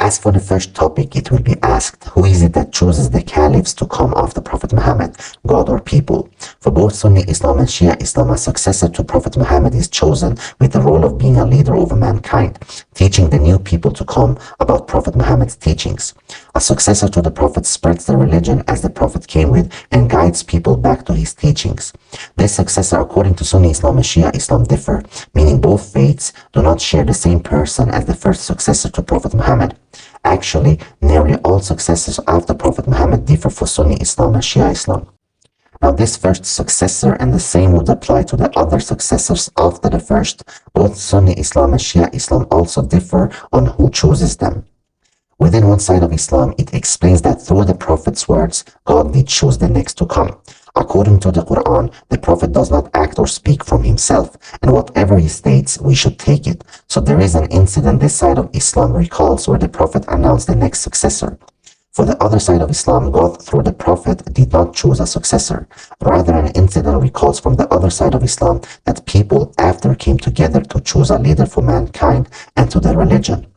As for the first topic, it will be asked, who is it that chooses the caliphs to come after Prophet Muhammad, God or people? For both Sunni Islam and Shia Islam, a successor to Prophet Muhammad is chosen with the role of being a leader over mankind, teaching the new people to come about Prophet Muhammad's teachings. A successor to the Prophet spreads the religion as the Prophet came with and guides people back to his teachings. This successor, according to Sunni Islam and Shia Islam, differ, meaning both faiths do not share the same person as the first successor to Prophet Muhammad. Actually, nearly all successors after Prophet Muhammad differ for Sunni Islam and Shia Islam. Now, this first successor and the same would apply to the other successors after the first. Both Sunni Islam and Shia Islam also differ on who chooses them. Within one side of Islam, it explains that through the Prophet's words, God did choose the next to come. According to the Quran, the Prophet does not act or speak from himself, and whatever he states, we should take it. So there is an incident this side of Islam recalls where the Prophet announced the next successor. For the other side of Islam, God, through the Prophet, did not choose a successor. Rather, an incident recalls from the other side of Islam that people after came together to choose a leader for mankind and to their religion.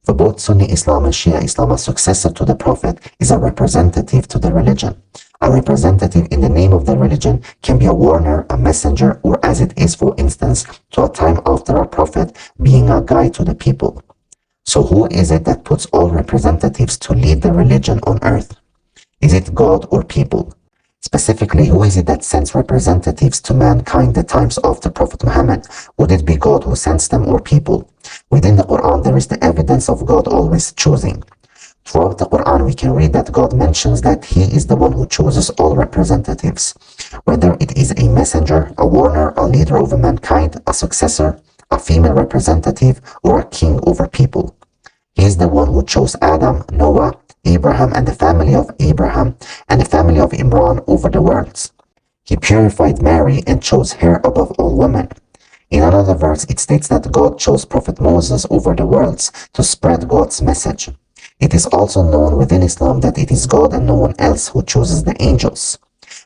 For both Sunni Islam and Shia Islam, a successor to the Prophet is a representative to the religion. A representative in the name of the religion can be a warner, a messenger, or as it is, for instance, to a time after a prophet, being a guide to the people. So who is it that puts all representatives to lead the religion on earth? Is it God or people? Specifically, who is it that sends representatives to mankind the times after Prophet Muhammad? Would it be God who sends them or people? Within the Quran, there is the evidence of God always choosing. Throughout the Quran, we can read that God mentions that He is the one who chooses all representatives, whether it is a messenger, a warner, a leader over mankind, a successor, a female representative, or a king over people. He is the one who chose Adam, Noah, Abraham, and the family of Abraham, and the family of Imran over the worlds. He purified Mary and chose her above all women. In another verse, it states that God chose Prophet Moses over the worlds to spread God's message. It is also known within Islam that it is God and no one else who chooses the angels.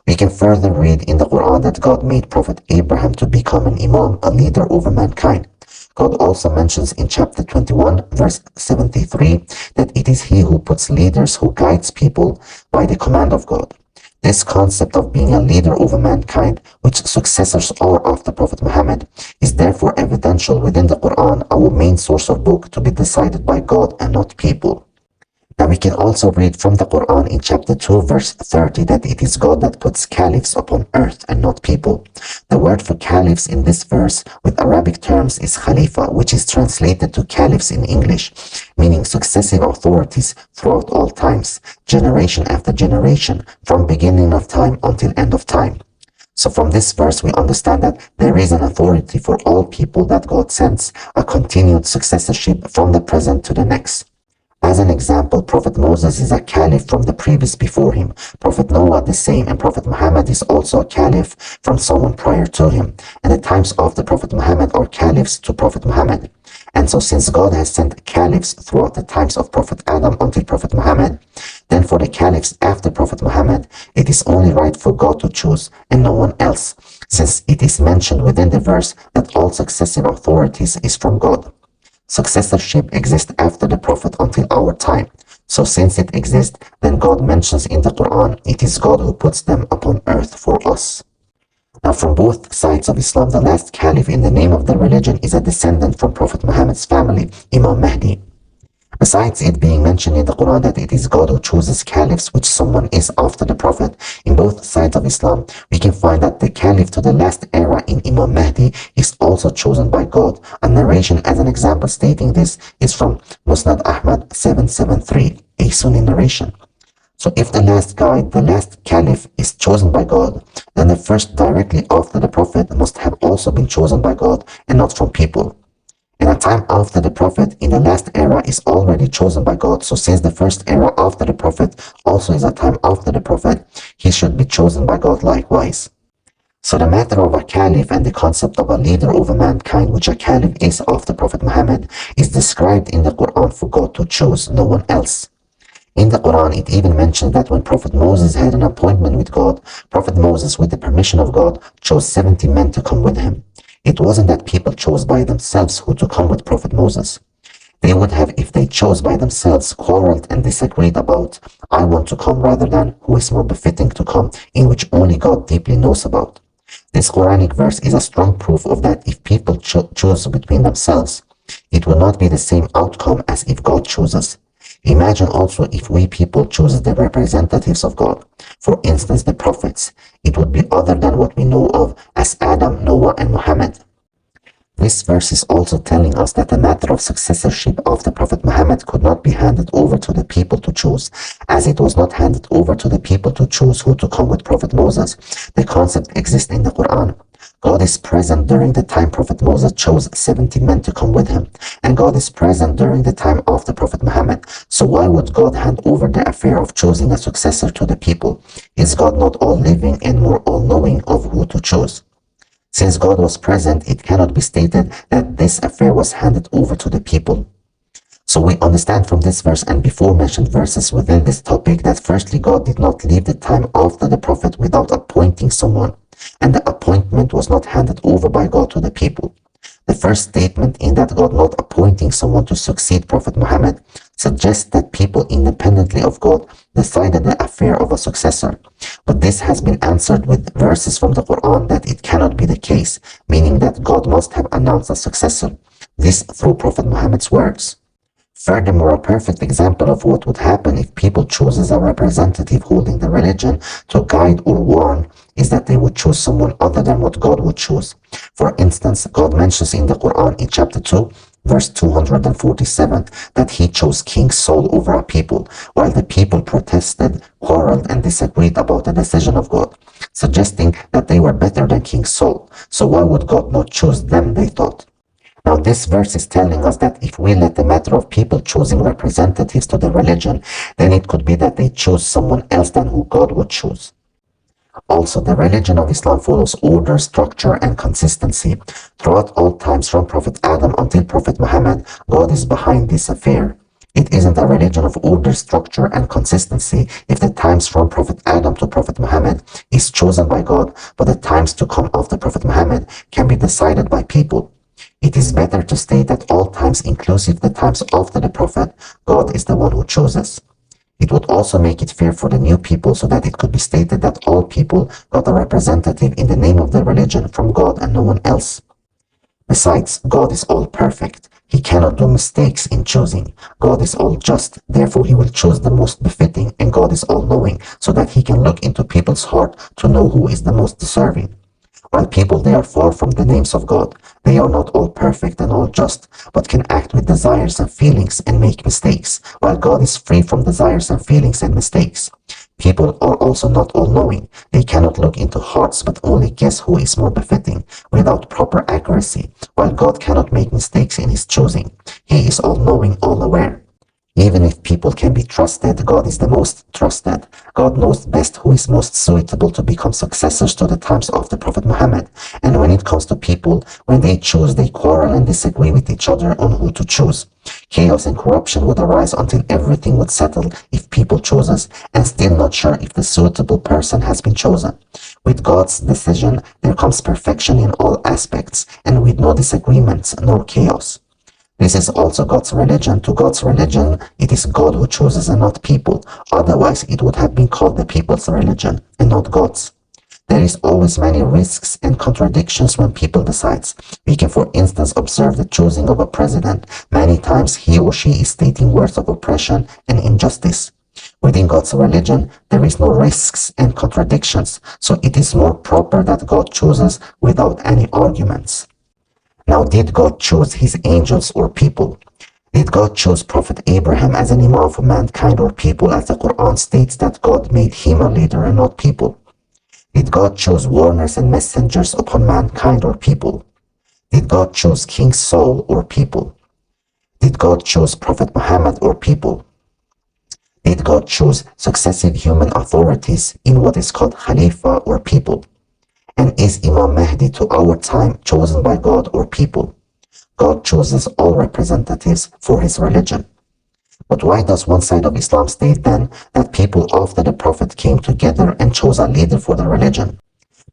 We can further read in the Quran that God made Prophet Abraham to become an imam, a leader over mankind. God also mentions in chapter 21, verse 73, that it is He who puts leaders who guides people by the command of God. This concept of being a leader over mankind, which successors are after Prophet Muhammad, is therefore evidential within the Quran, our main source of book, to be decided by God and not people. Now we can also read from the Quran in chapter 2 verse 30 that it is God that puts caliphs upon earth and not people. The word for caliphs in this verse with Arabic terms is khalifa, which is translated to caliphs in English, meaning successive authorities throughout all times, generation after generation, from beginning of time until end of time. So from this verse we understand that there is an authority for all people that God sends, a continued successorship from the present to the next. As an example, Prophet Moses is a caliph from the previous before him, Prophet Noah the same, and Prophet Muhammad is also a caliph from someone prior to him, and the times after Prophet Muhammad are caliphs to Prophet Muhammad. And so since God has sent caliphs throughout the times of Prophet Adam until Prophet Muhammad, then for the caliphs after Prophet Muhammad, it is only right for God to choose and no one else, since it is mentioned within the verse that all successive authorities is from God. Successorship exists after the Prophet until our time. So since it exists, then God mentions in the Quran, it is God who puts them upon earth for us. Now from both sides of Islam, the last caliph in the name of the religion is a descendant from Prophet Muhammad's family, Imam Mahdi. Besides it being mentioned in the Quran that it is God who chooses caliphs, which someone is after the Prophet, in both sides of Islam, we can find that the caliph to the last era in Imam Mahdi is also chosen by God. A narration as an example stating this is from Musnad Ahmad 773, a Sunni narration. So if the last guide, the last caliph is chosen by God, then the first directly after the Prophet must have also been chosen by God and not from people. And a time after the Prophet in the last era is already chosen by God. So since the first era after the Prophet also is a time after the Prophet, he should be chosen by God likewise. So the matter of a caliph and the concept of a leader over mankind, which a caliph is after Prophet Muhammad, is described in the Quran for God to choose, no one else. In the Quran, it even mentions that when Prophet Moses had an appointment with God, Prophet Moses, with the permission of God, chose 70 men to come with him. It wasn't that people chose by themselves who to come with Prophet Moses. They would have, if they chose by themselves, quarreled and disagreed about, I want to come rather than who is more befitting to come, in which only God deeply knows about. This Quranic verse is a strong proof of that if people choose between themselves, it will not be the same outcome as if God chooses. Imagine also if we people choose the representatives of God, for instance the prophets, it would be other than what we know of as Adam, Noah and Muhammad. This verse is also telling us that the matter of successorship of the Prophet Muhammad could not be handed over to the people to choose, as it was not handed over to the people to choose who to come with Prophet Moses. The concept exists in the Quran. God is present during the time Prophet Moses chose 70 men to come with him, and God is present during the time of the Prophet Muhammad. So why would God hand over the affair of choosing a successor to the people? Is God not all-living and more all-knowing of who to choose? Since God was present, it cannot be stated that this affair was handed over to the people. So we understand from this verse and before mentioned verses within this topic that firstly God did not leave the time after the Prophet without appointing someone, and the appointment was not handed over by God to the people. The first statement in that God not appointing someone to succeed Prophet Muhammad suggests that people independently of God decided the affair of a successor. But this has been answered with verses from the Quran that it cannot be the case, meaning that God must have announced a successor. This through Prophet Muhammad's words. Furthermore, a perfect example of what would happen if people chooses a representative holding the religion to guide or warn is that they would choose someone other than what God would choose. For instance, God mentions in the Quran in chapter 2, verse 247, that he chose King Saul over a people, while the people protested, quarreled, and disagreed about the decision of God, suggesting that they were better than King Saul. So why would God not choose them, they thought? Now this verse is telling us that if we let the matter of people choosing representatives to the religion, then it could be that they choose someone else than who God would choose. Also, the religion of Islam follows order, structure, and consistency. Throughout all times from Prophet Adam until Prophet Muhammad, God is behind this affair. It isn't a religion of order, structure, and consistency if the times from Prophet Adam to Prophet Muhammad is chosen by God, but the times to come after Prophet Muhammad can be decided by people. It is better to state that all times, inclusive the times after the Prophet, God is the one who chooses. It would also make it fair for the new people so that it could be stated that all people got a representative in the name of the religion from God and no one else. Besides, God is all perfect. He cannot do mistakes in choosing. God is all just, therefore he will choose the most befitting, and God is all knowing so that he can look into people's heart to know who is the most deserving. While people they are far from the names of God, they are not all perfect and all just, but can act with desires and feelings and make mistakes, while God is free from desires and feelings and mistakes. People are also not all-knowing. They cannot look into hearts but only guess who is more befitting, without proper accuracy, while God cannot make mistakes in his choosing. He is all-knowing, all-aware. Even if people can be trusted, God is the most trusted. God knows best who is most suitable to become successors to the times of the Prophet Muhammad. And when it comes to people, when they choose, they quarrel and disagree with each other on who to choose. Chaos and corruption would arise until everything would settle if people chooses, and still not sure if the suitable person has been chosen. With God's decision, there comes perfection in all aspects, and with no disagreements nor chaos. This is also God's religion. To God's religion, it is God who chooses and not people. Otherwise, it would have been called the people's religion and not God's. There is always many risks and contradictions when people decides. We can, for instance, observe the choosing of a president. Many times he or she is stating words of oppression and injustice. Within God's religion, there is no risks and contradictions, so it is more proper that God chooses without any arguments. Now, did God choose his angels or people? Did God choose Prophet Abraham as an imam for mankind or people, as the Quran states that God made him a leader and not people? Did God choose warners and messengers upon mankind or people? Did God choose King Saul or people? Did God choose Prophet Muhammad or people? Did God choose successive human authorities in what is called Khalifa or people? And is Imam Mahdi to our time chosen by God or people? God chooses all representatives for his religion. But why does one side of Islam state then that people after the Prophet came together and chose a leader for the religion?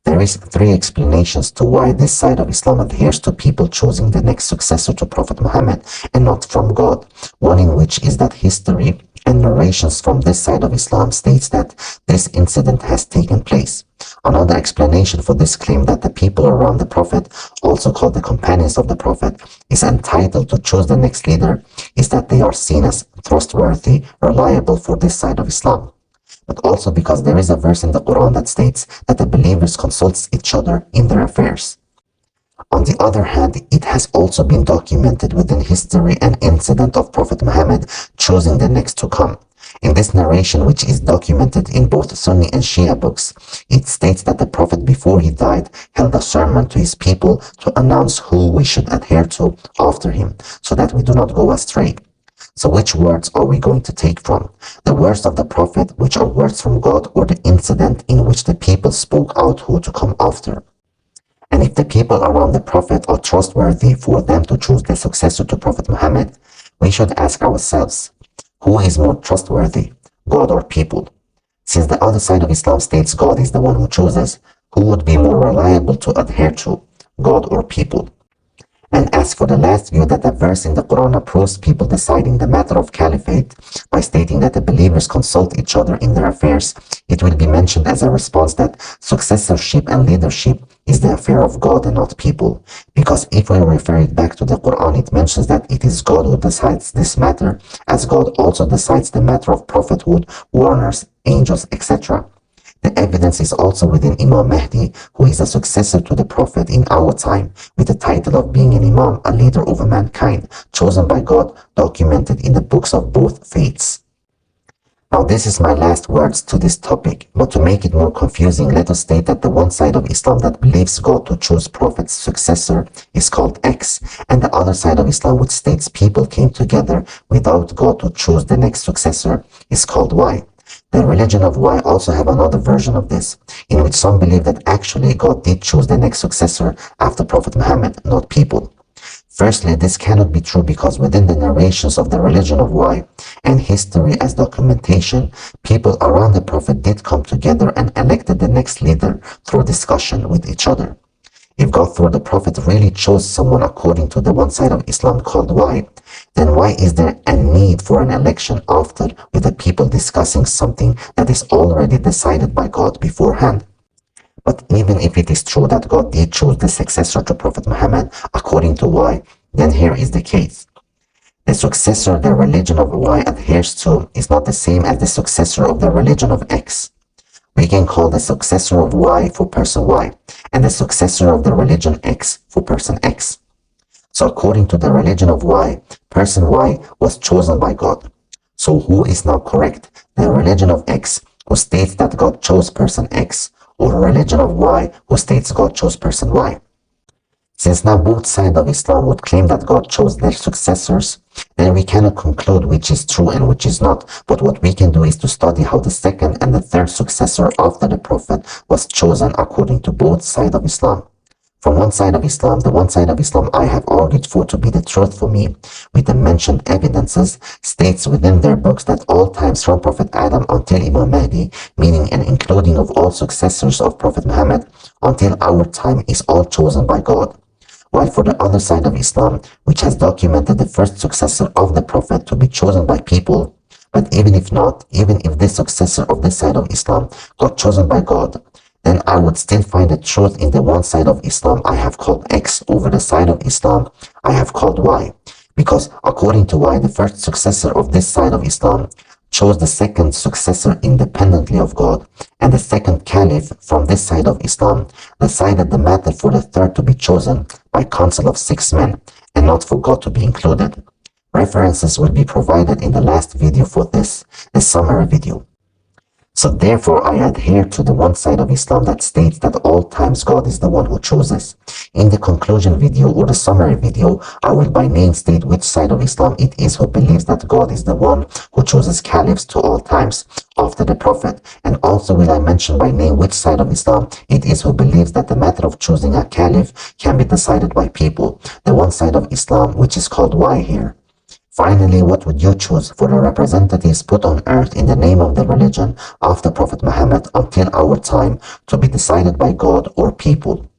There is three explanations to why this side of Islam adheres to people choosing the next successor to Prophet Muhammad and not from God. One in which is that history and narrations from this side of Islam states that this incident has taken place. Another explanation for this claim that the people around the Prophet, also called the companions of the Prophet, is entitled to choose the next leader is that they are seen as trustworthy, reliable for this side of Islam. But also because there is a verse in the Quran that states that the believers consult each other in their affairs. On the other hand, it has also been documented within history an incident of Prophet Muhammad choosing the next to come. In this narration, which is documented in both Sunni and Shia books, it states that the Prophet before he died held a sermon to his people to announce who we should adhere to after him, so that we do not go astray. So which words are we going to take from? The words of the Prophet, which are words from God, or the incident in which the people spoke out who to come after? And if the people around the Prophet are trustworthy for them to choose the successor to Prophet Muhammad, we should ask ourselves, who is more trustworthy, God or people? Since the other side of Islam states God is the one who chooses, who would be more reliable to adhere to, God or people? And as for the last view that the verse in the Quran approves people deciding the matter of caliphate by stating that the believers consult each other in their affairs, it will be mentioned as a response that successorship and leadership is the affair of God and not people. Because if we refer it back to the Quran, it mentions that it is God who decides this matter, as God also decides the matter of prophethood, warners, angels, etc. The evidence is also within Imam Mahdi, who is a successor to the Prophet in our time, with the title of being an Imam, a leader over mankind, chosen by God, documented in the books of both faiths. Now this is my last words to this topic, but to make it more confusing, let us state that the one side of Islam that believes God to choose Prophet's successor is called X, and the other side of Islam which states people came together without God to choose the next successor is called Y. The religion of Y also have another version of this, in which some believe that actually God did choose the next successor after Prophet Muhammad, not people. Firstly, this cannot be true because within the narrations of the religion of Y and history as documentation, people around the Prophet did come together and elected the next leader through discussion with each other. If God through the Prophet really chose someone according to the one side of Islam called Y, then why is there a need for an election after with the people discussing something that is already decided by God beforehand? But even if it is true that God did choose the successor to Prophet Muhammad according to Y, then here is the case. The successor the religion of Y adheres to is not the same as the successor of the religion of X. We can call the successor of Y for person Y, and the successor of the religion X for person X. So according to the religion of Y, person Y was chosen by God. So who is now correct? The religion of X, who states that God chose person X, or the religion of Y, who states God chose person Y? Since now both sides of Islam would claim that God chose their successors, then we cannot conclude which is true and which is not, but what we can do is to study how the second and the third successor after the Prophet was chosen according to both sides of Islam. From one side of Islam, the one side of Islam I have argued for to be the truth for me, with the mentioned evidences, states within their books that all times from Prophet Adam until Imam Mahdi, meaning and including of all successors of Prophet Muhammad, until our time is all chosen by God. While for the other side of Islam, which has documented the first successor of the Prophet to be chosen by people, but even if not, even if this successor of this side of Islam got chosen by God, then I would still find the truth in the one side of Islam I have called X over the side of Islam I have called Y. Because according to Y, the first successor of this side of Islam chose the second successor independently of God, and the second caliph from this side of Islam decided the matter for the third to be chosen by council of 6 men, and not for God to be included. References will be provided in the last video for this, the summary video. So therefore, I adhere to the one side of Islam that states that all times God is the one who chooses. In the conclusion video or the summary video, I will by name state which side of Islam it is who believes that God is the one who chooses caliphs to all times after the Prophet, and also will I mention by name which side of Islam it is who believes that the matter of choosing a caliph can be decided by people, the one side of Islam which is called Y here. Finally, what would you choose for the representatives put on earth in the name of the religion of the Prophet Muhammad until our time to be decided by God or people?